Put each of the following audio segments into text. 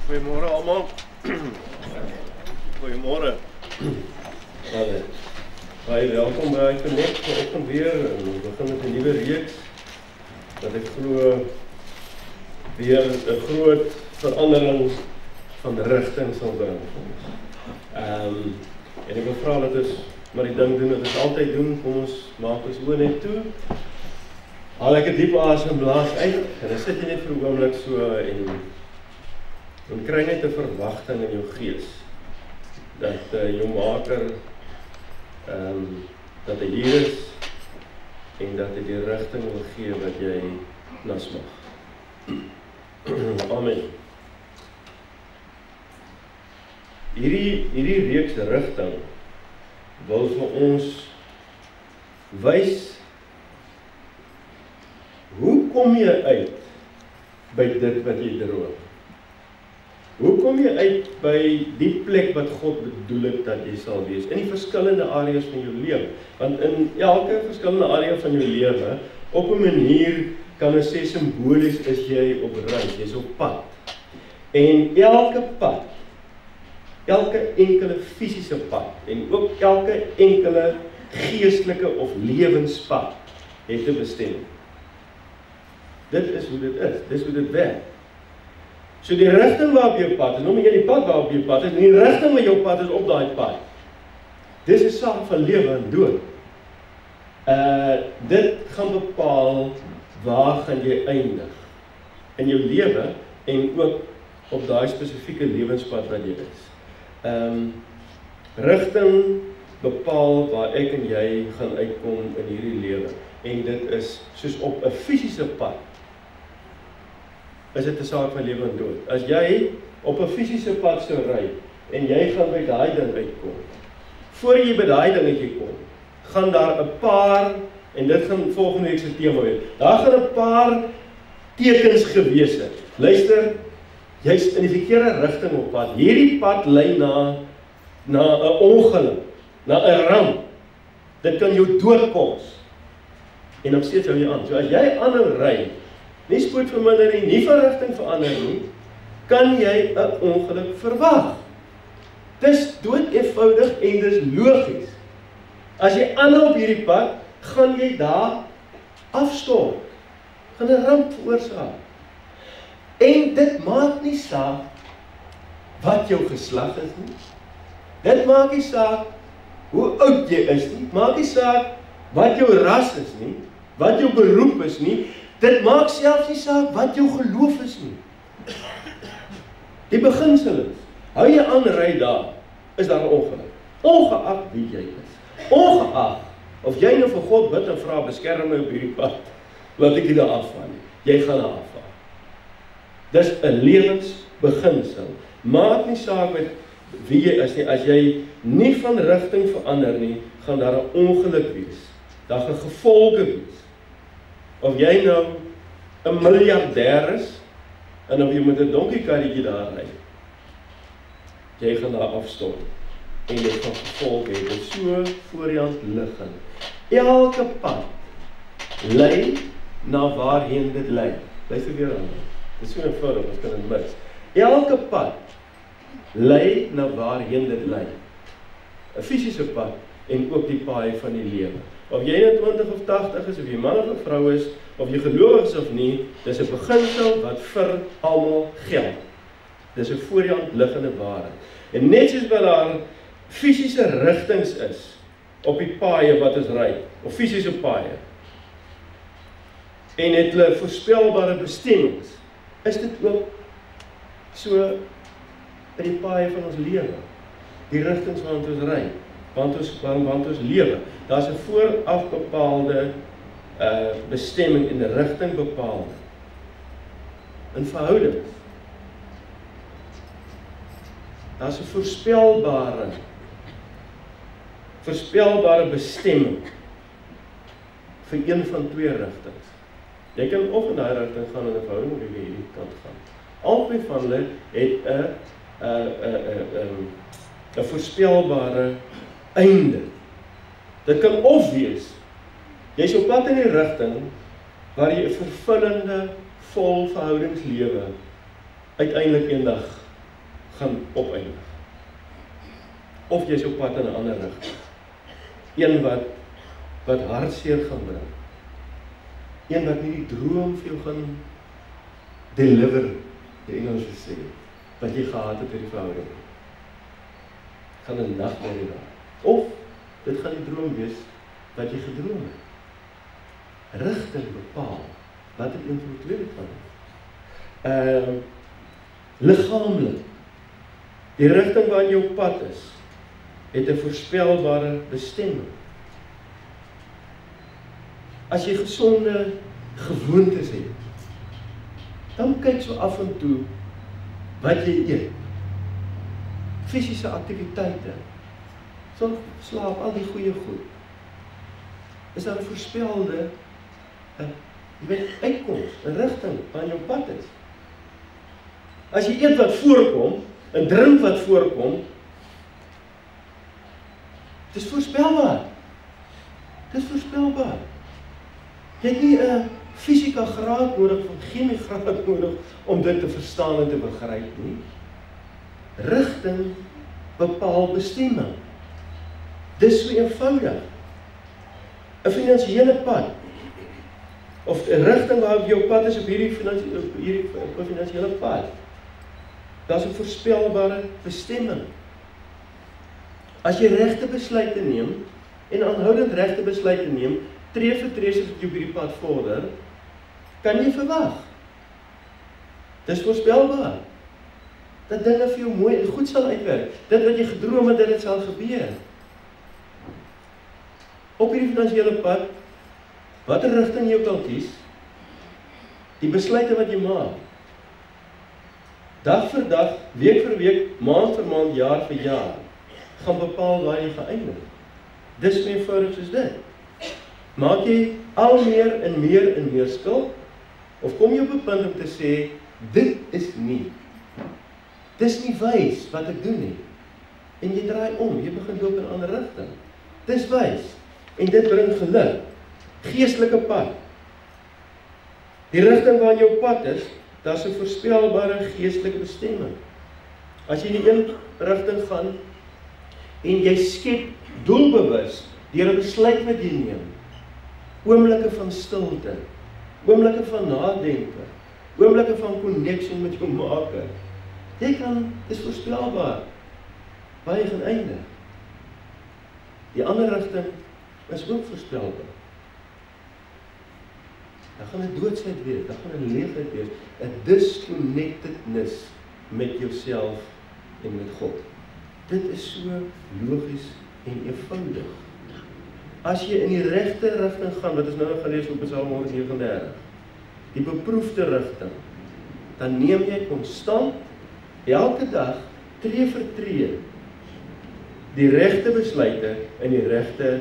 Goeiemôre allemaal. Goeiemôre. Baie welkom by iConnect vanoggend weer. We begin met 'n nuwe reeks wat ek glo weer 'n groot verandering van rigting sal bring vir ons. En ek wil vra dat ons maar die ding doen wat ons altyd doen. Kom ons maak ons oë net toe. Haal ek 'n diep asem, blaas uit en dan sit jy net vir 'n oomblik so en kry net 'n verwagting in jou gees dat jou maker dat hy hier is en dat hy die rigting wil gee wat jy na smag. Amen. Hierdie reeks rigting wil vir ons wys hoe kom jy uit by dit wat jy droom? Hoe kom jy uit by die plek wat God bedoel het dat jy sal wees in die verskillende areas van jou lewe? Want in elke verskillende area van jou lewe, op 'n manier kan ons sê simbolies is jy op reis, jy's op pad. En elke pad, elke enkele fisiese pad en ook elke enkele geestelike of lewenspad het 'n bestemming. Dit is hoe dit is, dis hoe dit werk. So die rigting waarop jou pad is, nou moet jy die pad waarop jou pad is, en die rigting waar jou pad is op daai pad. Dis 'n saak van lewe en dood. Dit gaan bepaal waar gaan jy eindig in jou lewe en ook op daai spesifieke lewenspad wat jy is. Rigting bepaal waar ek en jy gaan uitkom in hierdie lewe. En dit is soos op 'n fisiese pad. Is dit 'n saak van lewe en dood. As jy op 'n fisiese pad sou ry en jy gaan by daai ding uitkom. Voor jy by daai dingetjie kom, gaan daar 'n paar, en dit gaan volgende week se tema wees. Daar gaan 'n paar tekens gewees het. Luister, jy's in die verkeerde rigting op pad. Hierdie pad lei na 'n ongeluk, na 'n ramp. Dit kan jou dood kos. En nog steeds hou jy aan. So as jy aanhou ry, nie spoedvermindering, nie van rigting verander nie, kan jy 'n ongeluk verwag. Dis dood eenvoudig en dis logies. As jy aanhou op hierdie pad, gaan jy daar afstort. Gaan 'n ramp veroorsaak. En dit maak nie saak wat jou geslag is nie. Dit maak nie saak hoe oud jy is nie. Maak nie saak wat jou ras is nie, wat jou beroep is nie. Dit maak selfs nie saak wat jou geloof is nie. Die beginsel is, hou jy aan ry daar, is daar 'n ongeluk. Ongeag wie jy is. Ongeag of jy nou vir God bid en vra beskerm my op hierdie pad, laat ek nie daar afval nie. Jy gaan daar afval. Dis 'n lewensbeginsel. Maak nie saak met wie jy is nie. As jy nie van rigting verander nie, gaan daar 'n ongeluk wees. Daar gaan gevolge wees. Of jy nou 'n miljardêr is, en of jy met 'n donkiekarretjie daar ry, jy gaan daar afstort, en dit gaan gevolge hê, dit so voor die hand liggend. Elke pad lei na waarheen dit lei. Luister weer aan. Dit is so eenvoudig, ons kan dit mis. Elke pad lei na waarheen dit lei. 'n Fisiese pad en ook die paai van die lewe. Of jy nou 20 of 80 is, of jy man of 'n vrou is, of jy gelowig is of nie, dis 'n beginsel wat vir almal geld. Dis 'n voor die hand liggende waarheid. En net soos wat daar fisiese rigtings is op die paaie wat ons ry, of fisiese paaie, en het hulle voorspelbare bestemmings, is dit ook so in die paaie van ons lewe. Die rigtings waarin ons ry, want ons lewe. Daar's 'n vooraf bepaalde bestemming en 'n rigting bepaalde. In verhoudings. Daar's 'n voorspelbare bestemming vir een van twee rigtings. Jy kan of in daai rigting gaan in 'n verhouding of jy hierdie kant gaan. Albei van hulle het 'n voorspelbare einde. Dit kan of wees, jy's op pad in die rigting waar jy 'n vervullende, vol verhoudingslewe uiteindelik eendag gaan opeindig. Of jy is op pad in 'n ander rigting. Een wat hartseer gaan bring. Een wat nie die droom vir jou gaan deliver, die Engels sê, wat jy gehad het in die verhouding. Gaan 'n nagmerrie daar. Of dit gaan die droom wees wat jy gedroom het. Rigting bepaal wat het een van die tweede van. Liggaamlik. Die rigting waarin jy op pad is, het 'n voorspelbare bestemming. As jy gesonde gewoontes het, dan kyk so af en toe wat jy eet. Fisiese aktiwiteite, sorg, slaap, al die goeie goed. Is daar 'n voorspelde, jy weet, uitkoms, 'n rigting waarin jou pad is. As jy eet wat voorkom, en drink wat voorkom, dit is voorspelbaar. Dit is voorspelbaar. Jy het nie 'n fisika graad nodig, of 'n chemie graad nodig, om dit te verstaan en te begryp nie. Rigting bepaal bestemming. Dis so eenvoudig. 'n Finansiële pad, of 'n rigting waar jou pad is op hierdie finansiële pad, daar is 'n voorspelbare bestemming. As jy regte besluite neem, en aanhoudend regte besluite neem, tree vir tree soos wat jy op hierdie pad vorder, kan jy verwag. Dis voorspelbaar. Dat dinge vir jou mooi en goed sal uitwerk. Dit wat jy gedroom het, dat dit sal gebeur. Op hierdie finansiële pad, watter rigting jy ook al kies, die besluite wat jy maak, dag vir dag, week vir week, maand vir maand, jaar vir jaar, gaan bepaal waar jy gaan eindig. Dis so eenvoudig soos dit. Maak jy al meer en meer skuld, of kom jy op 'n punt om te sê, dit is nie. Dis nie wys wat ek doen nie. En jy draai om, jy begin loop in 'n ander rigting. Dis wys. En dit bring geluk. Geestelike pad. Die rigting waarin jou pad is, daar is 'n voorspelbare geestelike bestemming. As jy in die een rigting gaan, en jy skep doelbewus, deur 'n besluit wat jy neem, oomblikke van stilte, oomblikke van nadenke, oomblikke van koneksie met jou Maker. Jy kan, dis voorspelbaar, waar jy gaan eindig. Die ander rigting is ook voorspelbaar. Dan gaan 'n doodsheid wees, dan gaan 'n leegheid wees, 'n disconnectedness met jouself en met God. Dit is so logies en eenvoudig. As jy in die regte rigting gaan, wat ons nou gelees op Psalm 139, die beproefde rigting, dan neem jy konstant, elke dag, tree vir tree, die regte besluite in die regte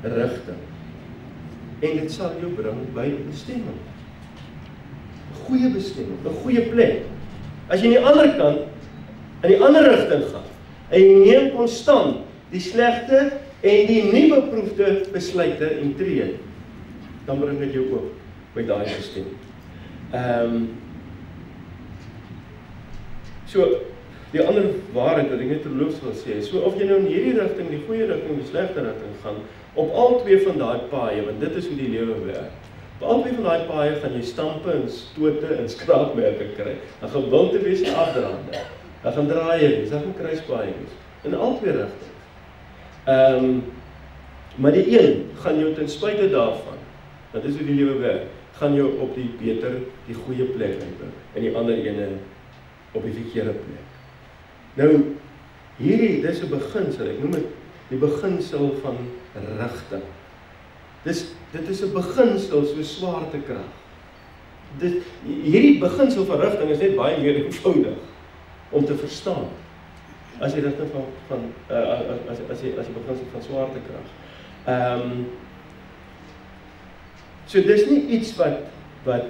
rigting. En dit sal jou bring by 'n bestemming. 'n Goeie bestemming, 'n goeie plek. As jy aan die ander kant, in die ander rigting gaan, en jy neem konstant die slegte en die nie beproefde besluite en tree, dan bring dit jou ook by daai bestemming. So, die ander waarheid wat ek net terloops wil sê, so of jy nou in hierdie rigting, die goeie rigting, die slegte rigting gaan, op al twee van daai paaie, want dit is hoe die lewe werk. Op al twee van daai paaie gaan jy stampe en stote en skraapmerke kry. Dan gaan wilte wees en afdraande. Dan gaan draaie wees, dan gaan kruispaaie wees. In al twee rigtings. Maar die een gaan jou ten spyte daarvan, dat is hoe die lewe werk, gaan jou op die beter, die goeie plek uitbring, en die ander ene op die verkeerde plek. Nou, hierdie, dis 'n beginsel, ek noem dit die beginsel van rigting. Dit is 'n beginsel so swaartekrag. Hierdie beginsel van rigting is net baie meer eenvoudig om te verstaan. As jy rigting as jy beginsel van swaartekrag. So dis nie iets wat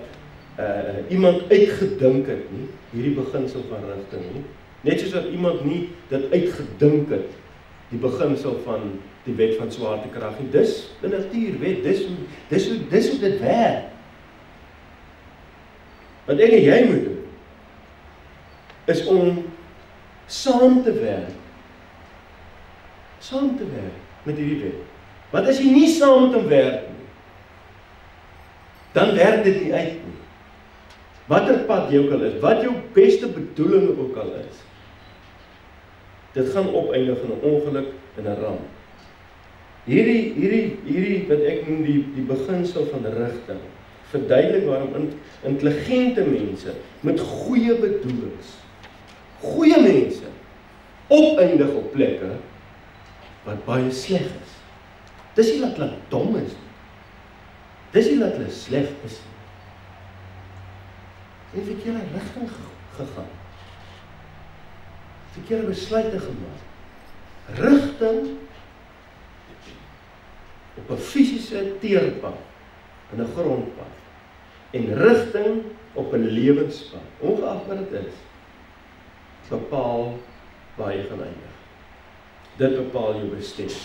iemand uitgedink het nie, hierdie beginsel van rigting nie. Net soos dat iemand nie dit uitgedink het, die beginsel van die wet van swaartekrag nie. Dis 'n natuurwet, dis hoe dit werk. Wat ek en jy moet doen, is om saam te werk met hierdie wet. Want as jy nie saam met hom werk nie, dan werk dit nie uit nie. Watter pad jy ook al is, wat jou beste bedoeling ook al is, dit gaan opeindig in 'n ongeluk en 'n ramp. Hierdie wat ek noem die beginsel van rigting, verduidelik waarom intelligente mense met goeie bedoelings, goeie mense, opeindig op plekke wat baie sleg is. Dis nie dat hulle dom is nie. Dis nie dat hulle sleg is nie. En verkeerde rigting gegaan. Verkeerde besluite gemaak. Rigting op 'n fisiese teerpad, in 'n grondpad. En rigting op 'n lewenspad, ongeag wat dit is, bepaal waar jy gaan eindig. Dit bepaal jou bestemming.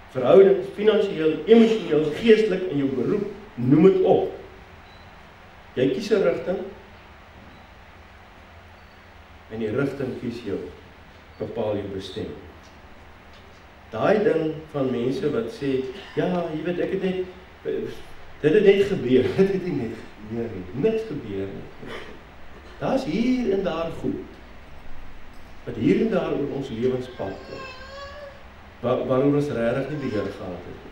Verhoudings, finansiëel, emosioneel, geestelik in jou beroep, noem dit op. Jy kies 'n rigting en die rigting kies jou, bepaal jou bestemming. Daai ding van mense wat sê, ja, jy weet, ek het net, dit het net gebeur, dit het nie net gebeur nie, niks gebeur nie. Daar is hier en daar goed, wat hier en daar oor ons lewenspad kom, waaroor ons regtig nie beheer gehad het nie.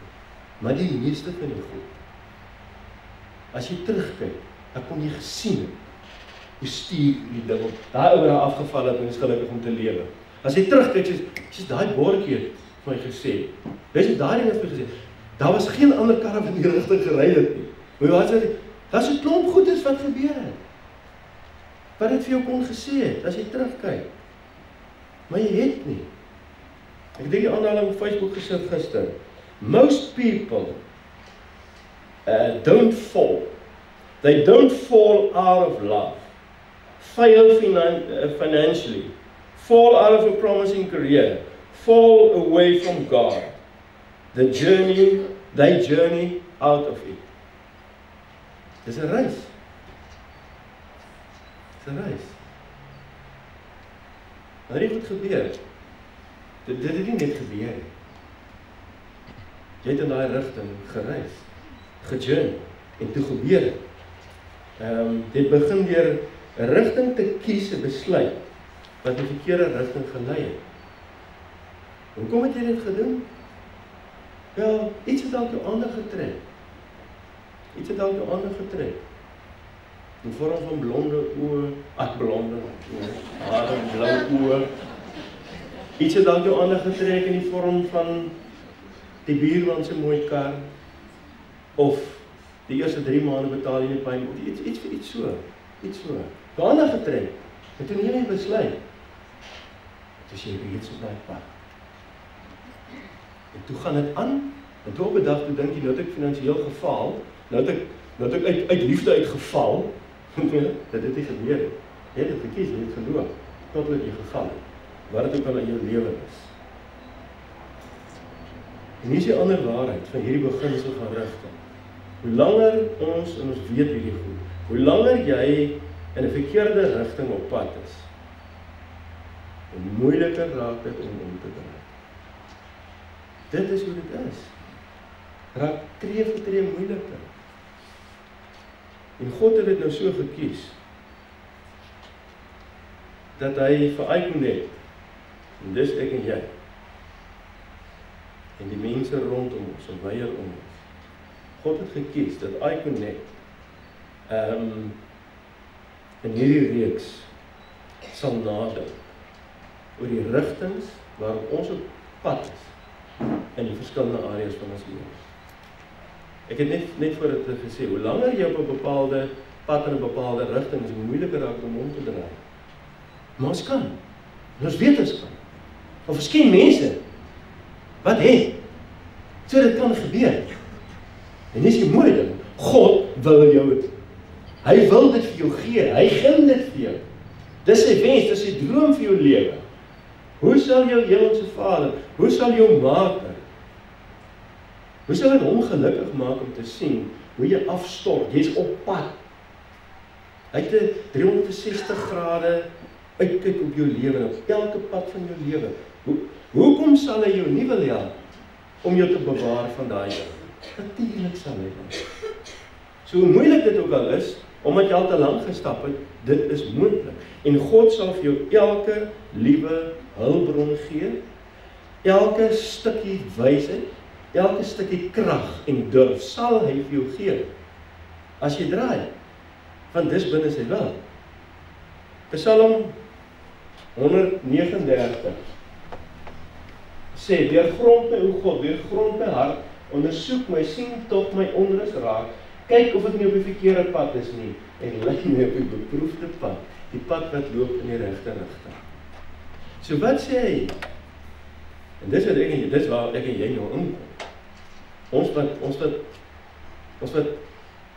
Maar die meeste van die goed, as jy terugkyk, dan kom jy gesien het, hoe stuur die ding op, daar oor afgeval het en is gelukkig om te lewe. As jy terugkyk, soos daai bordjie het vir my gesê, wees jy daai ding het vir my gesê, daar was geen ander karre wat in die rigting gery het nie. Maar wat sê, daar is 'n klomp goedes wat gebeur het, wat het vir jou kon gesê het, as jy terugkyk. Maar jy het nie. Ek het die aanhaling op Facebook gesit gister. Most people don't fall. They don't fall out of love, fail financially, fall out of a promising career, fall away from God. They journey out of it. Dis 'n reis. Dis 'n reis. Maar dit het gebeur. Dit het nie net gebeur nie. Jy het in daai rigting gereis, gejourney, en toe gebeur het. Dit begin deur 'n rigting te kies, 'n besluit, wat die verkeerde rigting gelei het. Hoekom het jy dit gedoen? Wel, iets het dalk jou aandag getrek. Iets het dalk jou aandag getrek. In vorm van blonde oë, blonde oë, hare, blou oë. Iets het dalk jou aandag getrek in die vorm van die buurman se mooi kar, of die eerste 3 maande betaal jy nie pyn, iets so. Jou aandag getrek, en toe neem jy besluit, toe jy reeds op daai pad. En toe gaan dit aan, en toe op 'n dag, toe dink jy, nou het ek finansiëel gefaal, nou het ek uit liefde uitgeval, dit het nie gebeur nie. Jy het dit gekies, jy het geloof, totdat jy geval het, wat het ook al in jou lewe is. En hier is die ander waarheid van hierdie beginsel van rigting. Hoe langer ons, en ons weet hierdie goed, hoe langer jy in 'n verkeerde rigting op pad is, hoe moeiliker raak dit om te draai. Dit is hoe dit is. Raak tree vir tree moeiliker. En God het dit nou so gekies, dat hy vir iConnect, en dis ek en jy, en die mense rondom ons, en weier om ons, God het gekies, dat iConnect, in hierdie reeks, sal nadink, oor die rigtings, waarop ons op pad is, in die verskillende areas van ons lewens. Ek het net voor dit gesê, hoe langer jy op 'n bepaalde pad in 'n bepaalde rigting is, hoe moeiliker raak om te draai. Maar ons kan. En ons weet ons kan. Of ons ken mense wat het, so dit kan gebeur. En dis die mooi ding, God wil jou, hy wil dit vir jou gee, hy gun dit vir jou. Dis sy wens, dis sy droom vir jou lewe. Hoe sal jou hemelse Vader, hoe sal jou Maker, hoe sal dit hom gelukkig maak om te sien, hoe jy afstort, jy is op pad. Hy het 'n 360 grade uitkyk op jou lewe, op elke pad van jou lewe. Hoekom sal hy jou nie wil help om jou te bewaar van daai ding? Natuurlik sal hy dan. So hoe moeilik dit ook al is, omdat jy al te lank gestap het, dit is moontlik. En God sal vir jou elke liewe hulpbron gee, elke stukkie wysheid, elke stukkie krag en durf sal hy vir jou gee, as jy draai, want dis binne sy wil. Psalm 139 sê, deurgrond my, o God, deurgrond my hart, ondersoek my, sien tog my onrus raak, kyk of ek nie op die verkeerde pad is nie, en lei my op die beproefde pad, die pad wat loop in die regte rigting. So wat sê hy? En dis waar ek en jy nou inkom. Ons wat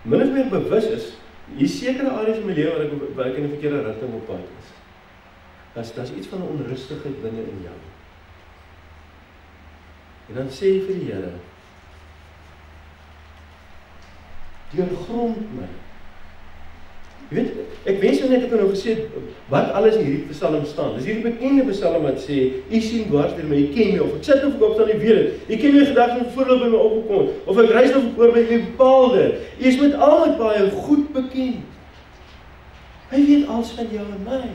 min of meer bewus is, hier sekere areas in my lewe waar ek in die verkeerde rigting op pad is. Daar's iets van 'n onrustigheid binne in jou. En dan sê hy vir die Here, deurgrond my. Jy weet, ek wens net ek het nou gesê wat alles in hierdie Psalm staan. Dis hierdie bekende Psalm wat sê, U sien dwars deur my, U ken my, of ek sit of ek opstaan, U weet dit. U ken my gedagtes voordat by my opgekom, of ek reis of ek oor my bepaalde. U is met al my baie goed bekend. Hy weet alles van jou en my.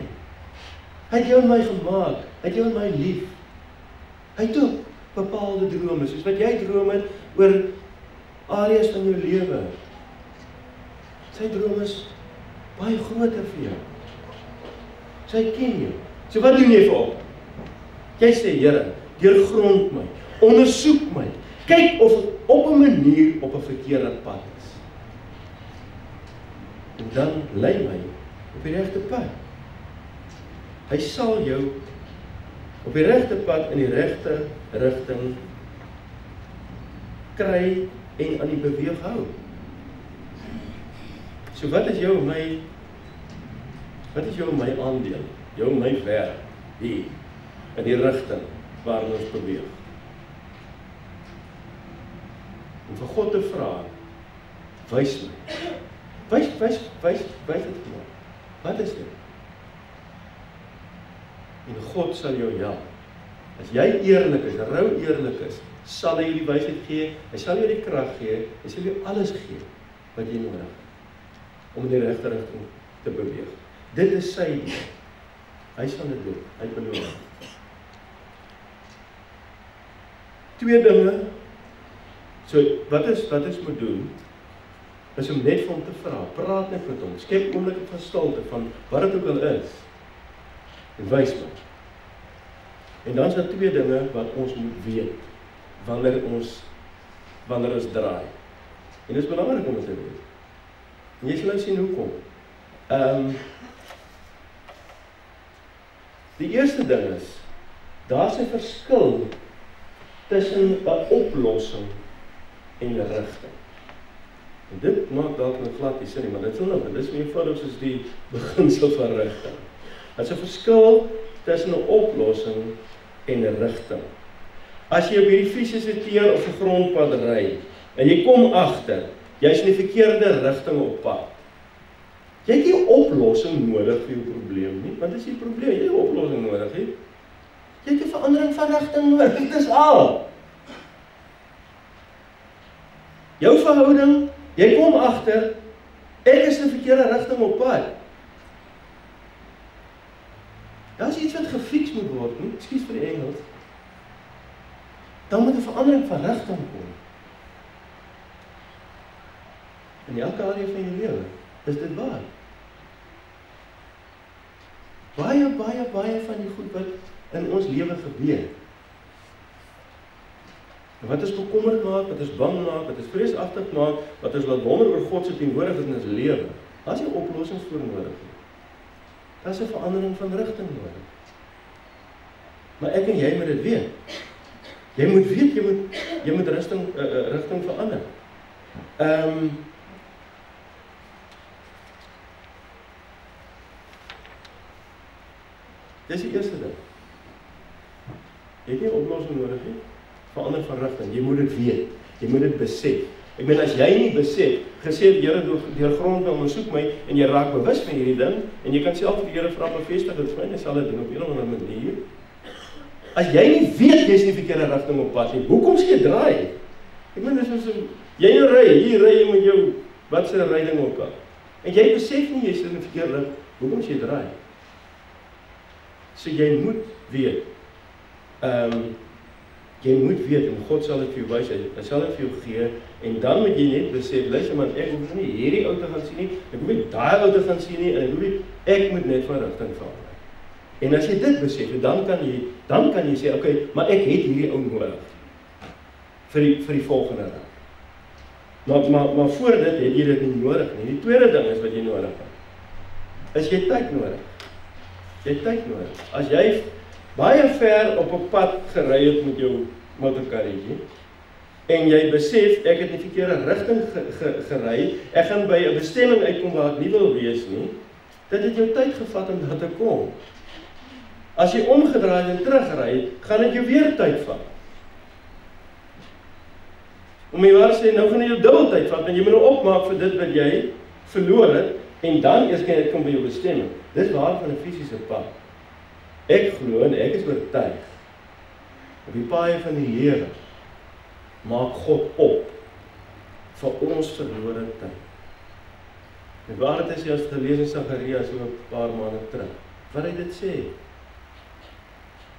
Hy het jou en my gemaak, hy het jou en my lief. Hy het ook bepaalde drome, soos wat jy droom het oor areas van jou lewe. Sy droom is baie groter vir jou. Sy ken jou. So wat doen jy vir hom? Jy sê, Here, deurgrond my, ondersoek my, kyk of ek op 'n manier op 'n verkeerde pad is. En dan lei my op die regte pad. Hy sal jou op die regte pad in die regte rigting kry en aan die beweeg hou. So wat is jou en my aandeel? Jou en my werk hier in die rigting waar ons beweeg. Om vir God te vra, wys my. Wys dit vir my. Wat is dit? En God sal jou help. As jy eerlik is, rou eerlik is, sal hy jou die wysheid gee, hy sal jou die krag gee, hy sal jou alles gee wat jy nodig het om in die regte rigting te beweeg. Dit is sy deel. Hy sal dit doen, hy beloof. Twee dinge. So wat is moet doen, is om net vir hom te vra, praat net met hom, skep oomblikke van stilte van wat dit ook al is. En wys my. En dan is daar twee dinge wat ons moet weet wanneer ons draai. En dit is belangrik om dit te weet. En jy sal nou sien hoekom. Die eerste ding is, daar's 'n verskil tussen 'n oplossing en 'n rigting. En dit maak dalk nou glad nie sin nie, maar dit sal nou, dit is eenvoudig soos die beginsel van rigting. Daar's 'n verskil tussen 'n oplossing en 'n rigting. As jy op hierdie fisiese teen of 'n grondpad ry en jy kom agter, jy's in die verkeerde rigting op pad. Jy het nie 'n oplossing nodig vir jou probleem nie, want dis die probleem, jy het 'n oplossing nodig, hè? Jy het 'n verandering van rigting nodig, dit is al. Jou verhouding, jy kom agter, ek is in die verkeerde rigting op pad. Daar is iets wat gefiks moet word, nie? Ekskuus vir die Engels. Dan moet 'n verandering van rigting kom. In elke area van jou lewe is dit waar. Baie van die goed wat in ons lewe gebeur. En wat ons bekommerd maak, wat ons bang maak, wat ons vreesagtig maak, wat ons laat wonder oor God se teenwoordigheid in ons lewe. Daar's nie oplossings vir nodig nie. Daar's 'n verandering van rigting nodig. Maar ek en jy moet dit weet. Jy moet weet, jy moet rigting verander. Dis die eerste ding. Jy het nie 'n oplossing nodig nie. Verander van rigting. Jy moet dit weet. Jy moet dit besef. Ek meen, as jy nie besef, gesê die Here deur grond ondersoek my, en jy raak bewus van hierdie ding, en jy kan self vir die Here vra bevestig, dit vir my, jy sal dit doen op 'n of ander manier. As jy nie weet, jy is nie verkeerde rigting op pad nie, hoekom sê jy draai? Ek meen, dis so, jy hier ry jy met jou, wat se ryding ook al. En jy besef nie, jy is in die verkeerde rigting, hoekom sê jy draai? So jy moet weet, jy moet weet, en God sal dit vir jou wys, hy sal dit vir jou gee, en dan moet jy net besef, luister man, ek hoef nie hierdie ou te gaan sien nie, ek hoef nie daai ou te gaan sien nie, en ek moet net van rigting verander. En as jy dit besef, dan kan jy sê, okay, maar ek het hierdie ou nodig, vir die volgende dag. Maar voor dit het jy dit nie nodig nie. Die tweede ding is wat jy nodig het, is jy tyd nodig. Jy tyd nodig. As jy baie ver op 'n pad gery het met jou motorkarretjie, en jy besef, ek het in die verkeerde rigting gery, ek gaan by 'n bestemming uitkom waar ek nie wil wees nie, dit het jou tyd gevat om daar te kom. As jy omgedraai en terugry, gaan dit jou weer tyd vat. Om jy waar sê, nou gaan jy jou dubbel tyd vat, en jy moet nou opmaak vir dit wat jy verloor het, en dan eers kan jy kom by jou bestemming. Dis waar van 'n fisiese pad. Ek glo en ek is oortuig, op die paaie van die lewe, maak God op vir ons verlore tyd. En waar het is jy as gelees in Sagaria so 'n paar maande terug, wat hy dit sê?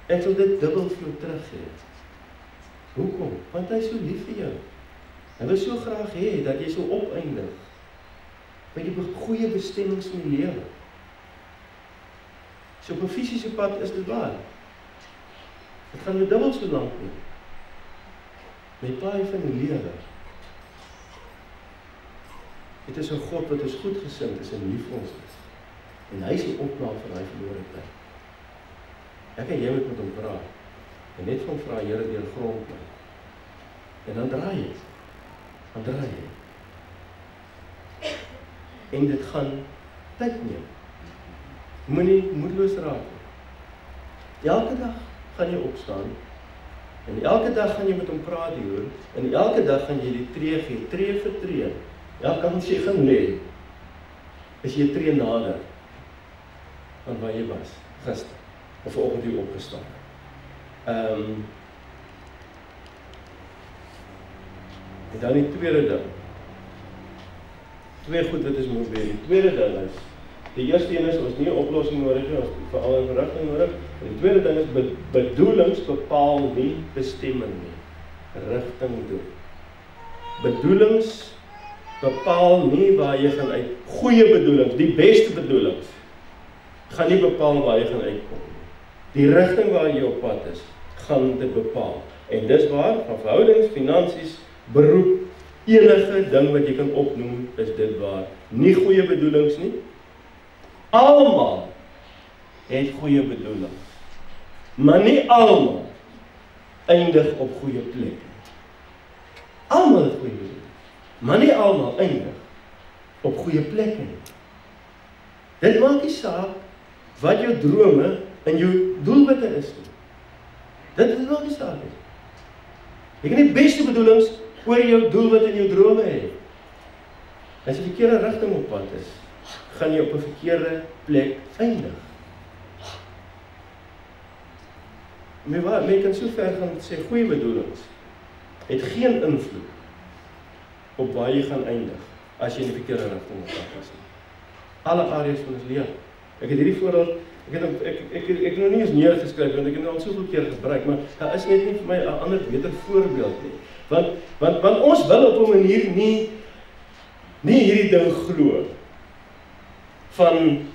Ek sal dit dubbel vir jou teruggee. Hoekom? Want hy is so lief vir jou. Hy wil so graag hê dat jy so opeindig by die goeie bestemmings van die lewe. So op 'n fisiese pad is dit waar. Dit gaan nou dubbel so lank nie. Met paai van die lewe. Dit is 'n God wat ons goedgesind is en lief vir ons is. En hy is die opmaak vir daai verlore tyd. Ek en jy moet met hom praat. En net van vra, Here, deur grond my. En dan draai jy. Dan draai jy. En dit gaan tyd neem. Moenie moedeloos raak nie. Elke dag gaan jy opstaan. En elke dag gaan jy met hom praat hieroor. En elke dag gaan jy die tree gee, tree vir tree. Elke kant as jy gaan lê, is jy 'n tree nader aan waar jy was gister. Of vanoggend hier opgestaan. En dan die tweede ding. Twee goed wat ons moet weet. Die tweede ding is, die eerste een is, ons nie 'n oplossing nodig nie, ons veral 'n rigting nodig. En die tweede ding is, bedoelings bepaal nie bestemming nie. Rigting doen. Bedoelings bepaal nie waar jy gaan uit. Goeie bedoelings, die beste bedoelings, gaan nie bepaal waar jy gaan uitkom. Die rigting waar jy op pad is, gaan dit bepaal. En dis waar, van verhoudings, finansies, beroep, enige ding wat jy kan opnoem, is dit waar. Nie goeie bedoelings nie. Almal het goeie bedoelings. Maar nie almal eindig op goeie plek. Almal het goeie bedoelings. Maar nie almal eindig op goeie plekke nie. Dit maak nie saak wat jou drome en jou doelwitte is nie. Dit maak nie saak nie. Jy kan die beste bedoelings oor jou doelwitte en jou drome hê. As jy die verkeerde rigting op pad is, gaan jy op 'n verkeerde plek eindig. Maar jy kan so ver gaan om te sê, goeie bedoelings het geen invloed op waar jy gaan eindig, as jy in die verkeerde rigting op pad is. Alle areas van ons lewe. Ek het hierdie voorbeeld, ek het nog nie eens neergeskryf, want ek het nou al soveel keer gebruik, maar daar is net nie vir my 'n ander beter voorbeeld nie. Want ons wil op 'n manier nie hierdie ding glo, van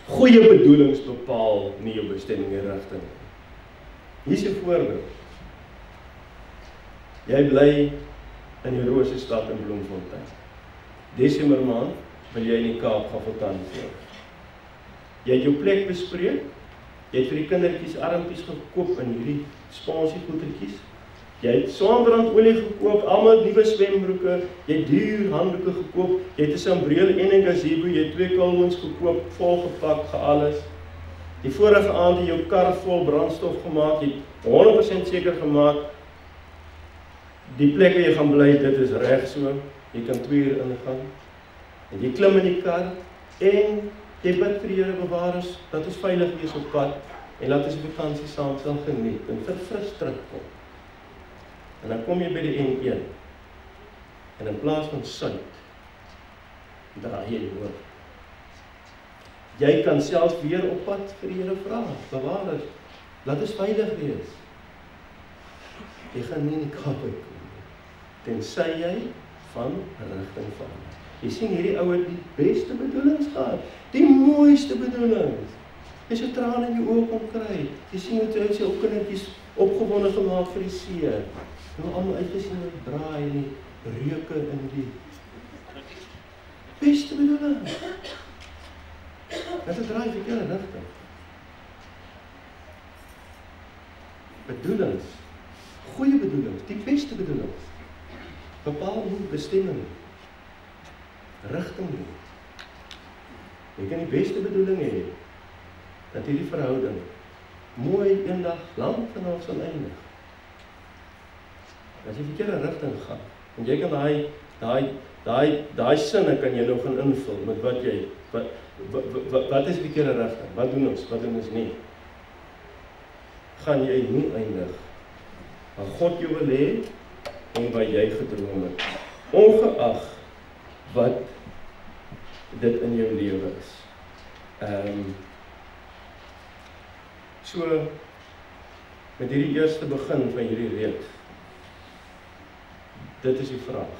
goeie bedoelings bepaal nie jou bestemming en rigting. Hier is 'n voorbeeld. Jy bly in die Rosestad in Bloemfontein. Desember maand wil jy in die Kaap gaan vakansie. Jy het jou plek bespreek. Jy het vir die kindertjies armpies gekoop in hierdie spasiegoedertjies. Jy het swaambrandolie gekoop, almal nuwe swembroeke, jy het duur handdoeke gekoop, jy het 'n sambreel en 'n gazebo, jy het 2 kalhoens gekoop, volgepak, alles. Die vorige aand het jy jou kar vol brandstof gemaak, jy het 100% seker gemaak die plek waar jy gaan bly, dit is reg so, jy kan 2 uur ingaan, en jy klim in die kar, en jy bid vir die Here bewaar ons, dat ons veilig wees op pad, en laat ons die vakansie saam sal geniet, en verfris terugkom. En dan kom jy by die N1, en in plaas van suid, draai jy hoor. Jy kan selfs weer op pad vir die Here vra, bewaar ons, laat ons veilig wees. Jy gaan nie in die Kaap uitkom nie, tensy jy van rigting verander. Jy sien hierdie ouer die beste bedoelings gehad, die mooiste bedoelings. Jy so trane in die oë kom kry. Jy sien hoe hy sy kindertjies opgewonde gemaak vir die see. Nou almal uitgesien met draai en die reuke in die beste bedoelings. Dit is draai verkeerde rigting. Bedoelings, goeie bedoelings, die beste bedoelings, bepaal nie bestemming, rigting nie. Jy kan die beste bedoeling hê, dat hierdie verhouding mooi eendag lang vanaf sal eindig. As jy verkeerde rigting gaan, en jy kan daai sinne kan jy nog gaan invul met wat jy, wat is verkeerde rigting, wat doen ons nie. Gaan jy nie eindig waar God jou wil hê en waar jy gedroom het, ongeag wat dit in jou lewe is. So met hierdie eerste begin van hierdie reeks, dit is die vraag.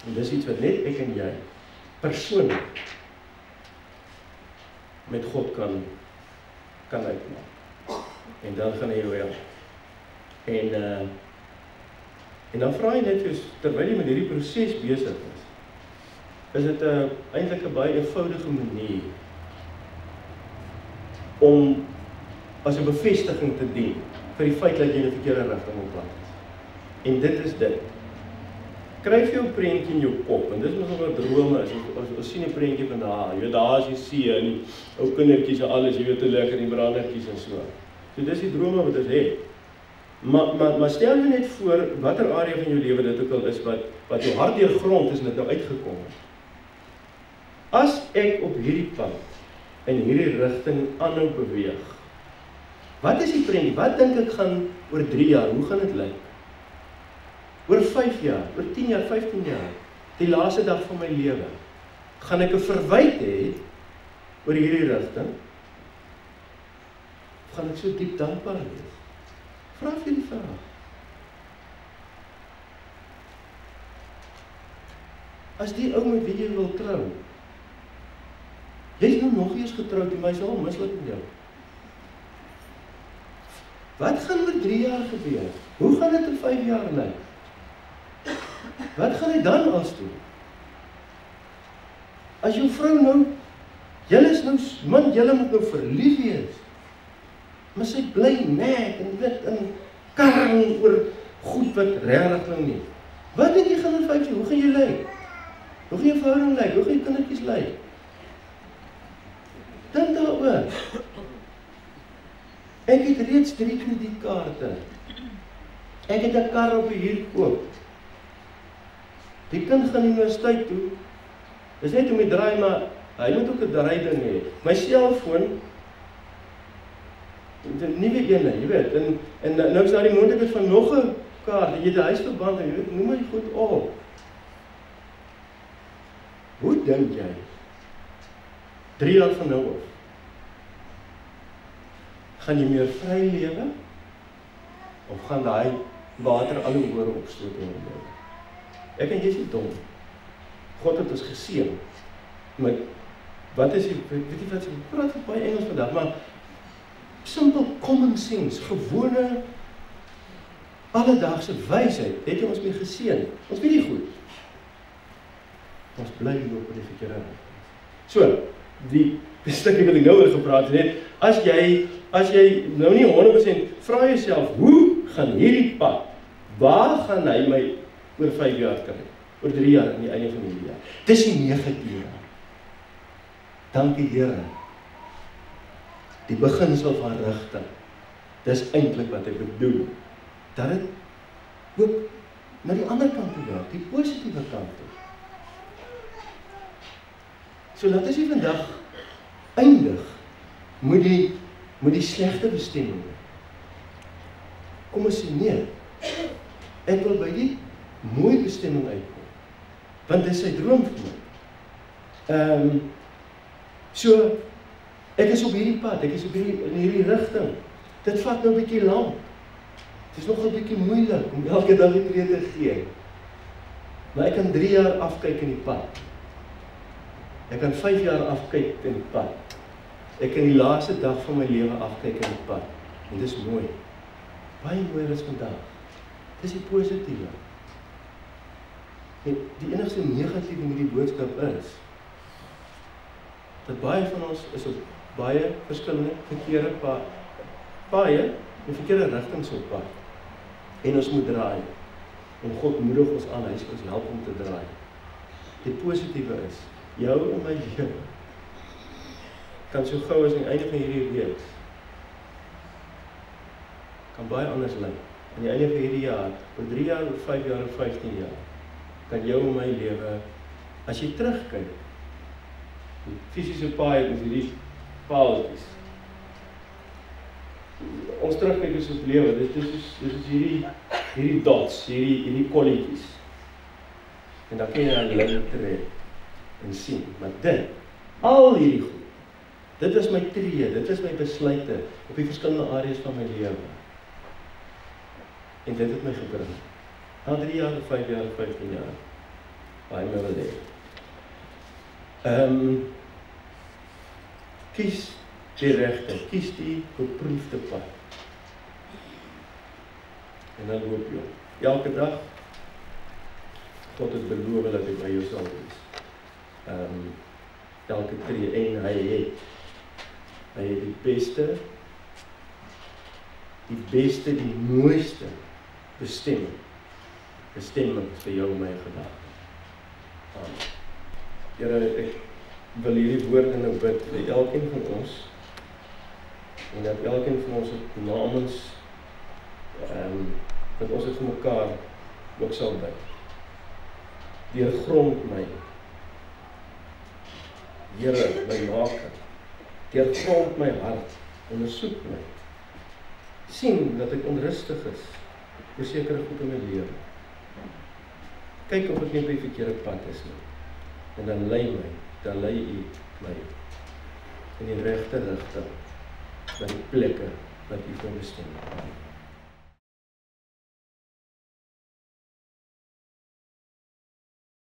En dis iets wat net ek en jy persoonlik met God kan uitmaak. En dan gaan hy jou help. En dan vra jy net, terwyl jy met hierdie proses besig is dit eintlik 'n baie eenvoudige manier om as 'n bevestiging te dien vir die feit dat jy in 'n verkeerde rigting op pad is. En dit is dit. Skryf jou prentjie in jou kop, en dis mos wat drome is, ons sien 'n prentjie van daar is die see, en die ou kindertjies en alles, jy weet hoe lekker die brandertjies en so. So dis die drome wat ons het. Maar stel jou net voor, watter area van jou lewe dit ook al is, wat jou hart deur grond is, en dit nou uitgekom het. As ek op hierdie pad, in hierdie rigting aanhou beweeg, wat is die prentjie? Wat dink ek gaan oor 3 jaar, hoe gaan dit lyk? Oor 5 jaar, oor 10 jaar, 15 jaar, die laaste dag van my lewe, gaan ek 'n verwyte hê oor hierdie rigting? Of gaan ek so diep dankbaar wees? Vra vir die vraag. As die ou met wie jy wil trou, jy is nou nog eers getroud, en my is al mislik met jou. Wat gaan oor 3 jaar gebeur? Hoe gaan dit in 5 jaar lyk? Wat gaan hy dan als doen? As jou vrou nou, julle is nou, man, julle moet nou verlief wees, maar sy bly nek en wit en karring oor goed wat regtig nou nie. Wat dink jy gaan in 5 jaar? Hoe gaan jy lyk? Hoe gaan jou verhouding lyk? Hoe gaan jou kindertjies lyk? Dink daaroor. Ek het reeds 3 kredietkaarte. Ek het 'n kar op die huur koop. Die kind gaan universiteit toe. Dis net om die draai, maar hy moet ook 'n draaiding hê. My selfoon, 'n nuwe ene, jy weet, en nou is daar die moontlikheid van nog 'n kaart, jy het 'n huisverband, jy weet, noem my goed op. Hoe dink jy? 3 jaar van nou af, gaan jy meer vry lewe, of gaan daai water al hoe hoër opstoot in jou lewe? Ek en jy is nie dom. God het ons geseën met, wat is die, weet jy wat, ek praat baie Engels vandag, maar simpel common sense, gewone, alledaagse wysheid, het ons mee geseën. Ons weet nie goed. Ons bly loop in die verkeerde rigting. So, die stukkie wat ek nou oor gepraat het, as jy nou nie 100% vra jouself, hoe gaan hierdie pad, waar gaan hy my oor 5 jaar kry, oor 3 jaar in die einde van die jaar? Dis die 9 ure. Dankie Here. Die beginsel van rigting. Dis eintlik wat ek bedoel. Dat dit ook na die ander kant toe werk, die positiewe kant toe. So laat ons nie vandag eindig met die slegte bestemming. Kom ons sê nee, ek wil by die mooi bestemming uitkom, want dit is sy droom vir my. So, ek is op hierdie pad, ek is in hierdie rigting. Dit vat nou 'n bietjie lank. Het is nog 'n bietjie moeilik om elke dag die tree te gee. Maar ek kan 3 jaar afkyk in die pad. Ek kan 5 jaar afkyk in die pad. Ek kan die laaste dag van my lewe afkyk in die pad. En dis mooi. Baie mooier as vandag. Dis die positiewe. En die enigste negatieve met die boodskap is, dat baie van ons is op baie verskillende verkeerde paaie en verkeerde rigtings op pad. En ons moet draai. En God moedig ons aan, hy sal ons help om te draai. Die positiewe is, jou en my lewe kan so gou as aan die einde van hierdie reeks kan baie anders lyk. Aan die einde van hierdie jaar, oor 3 jaar, oor 5 jaar, oor 15 jaar, kan jou en my lewe, as jy terugkyk, die fisiese paaie is hierdie paaltjies. Ons terugkyk is op lewe, dit is hierdie dots, hierdie kolletjies. En dan kan jy aan lyn trek en sien, maar dit, al hierdie goed, dit is my tree, dit is my besluite op die verskillende areas van my lewe. En dit het my gebring. Na 3 jaar, 5 jaar, 15 jaar, waar hy my wil hê. Kies die regte, kies die beproefde pad. En dan loop jy. Elke dag, God het beloof dat hy by jou sal wees. Elke tree, en hy het die beste, die mooiste bestemming vir jou en my gedagte. Here, ek wil hierdie woorde nou bid vir elkeen van ons, en dat elkeen van ons het namens, dat ons het vir mekaar ook sal bid. Deurgrond my, Here, my maker, deurgrond my hart, ondersoek my, sien dat ek onrustig is, oor sekere goed in my lewe. Kyk of ek nie op die verkeerde pad is nie, en dan lei u my in die regte rigting, na die plekke wat u vir my bestem.